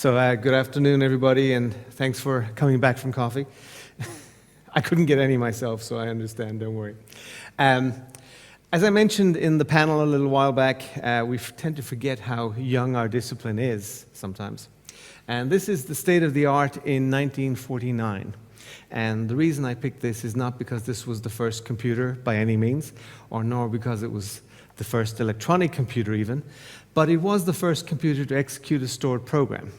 Good afternoon, everybody, and thanks for coming back from coffee. I couldn't get any myself, so I understand, don't worry. As I mentioned in the panel a little while back, we tend to forget how young our discipline is sometimes. And this is the state of the art in 1949. And the reason I picked this is not because this was the first computer by any means, or nor because it was the first electronic computer even, but it was the first computer to execute a stored program.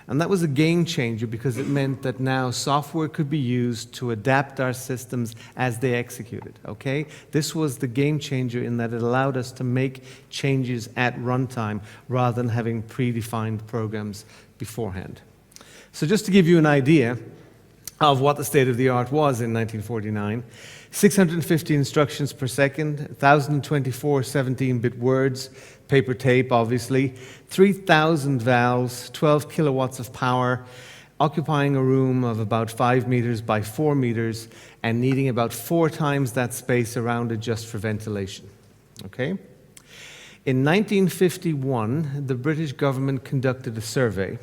And that was a game changer because it meant that now software could be used to adapt our systems as they executed, okay? This was the game changer in that it allowed us to make changes at runtime rather than having predefined programs beforehand. So just to give you an idea of what the state of the art was in 1949, 650 instructions per second, 1,024 17-bit words, paper tape, obviously, 3,000 valves, 12 kilowatts of power, occupying a room of about 5 meters by 4 meters, and needing about 4 times that space around it just for ventilation. Okay? In 1951, the British government conducted a survey,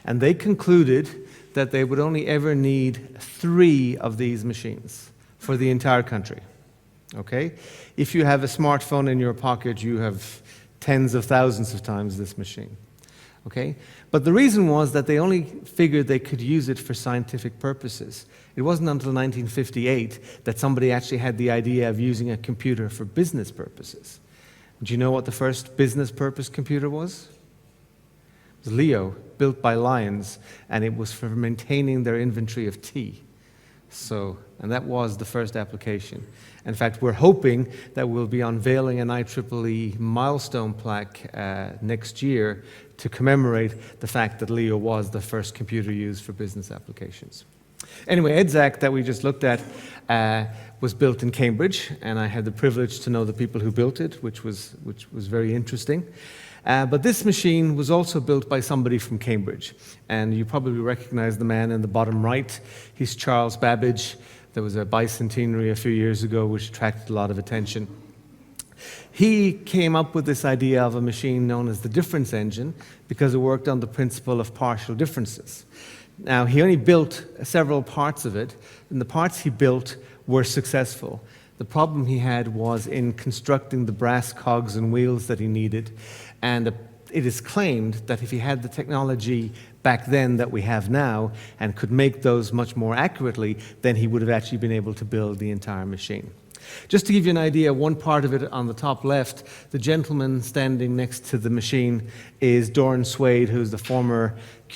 and they concluded that they would only ever need 3 of these machines for the entire country. Okay? If you have a smartphone in your pocket, you have tens of thousands of times this machine. Okay? But the reason was that they only figured they could use it for scientific purposes. It wasn't until 1958 that somebody actually had the idea of using a computer for business purposes. Do you know what the first business purpose computer was? It was Leo, built by Lions, and it was for maintaining their inventory of tea. And that was the first application. In fact, we're hoping that we'll be unveiling an IEEE milestone plaque next year to commemorate the fact that Leo was the first computer used for business applications. Anyway, EDSAC that we just looked at was built in Cambridge, and I had the privilege to know the people who built it, which was very interesting. But this machine was also built by somebody from Cambridge, and you probably recognize the man in the bottom right. He's Charles Babbage. There was a bicentenary a few years ago which attracted a lot of attention. He came up with this idea of a machine known as the difference engine because it worked on the principle of partial differences. Now, he only built several parts of it, and the parts he built were successful. The problem he had was in constructing the brass cogs and wheels that he needed, and it is claimed that if he had the technology back then that we have now and could make those much more accurately, then he would have actually been able to build the entire machine. Just to give you an idea, one part of it on the top left, the gentleman standing next to the machine is Doran Swade, who's the former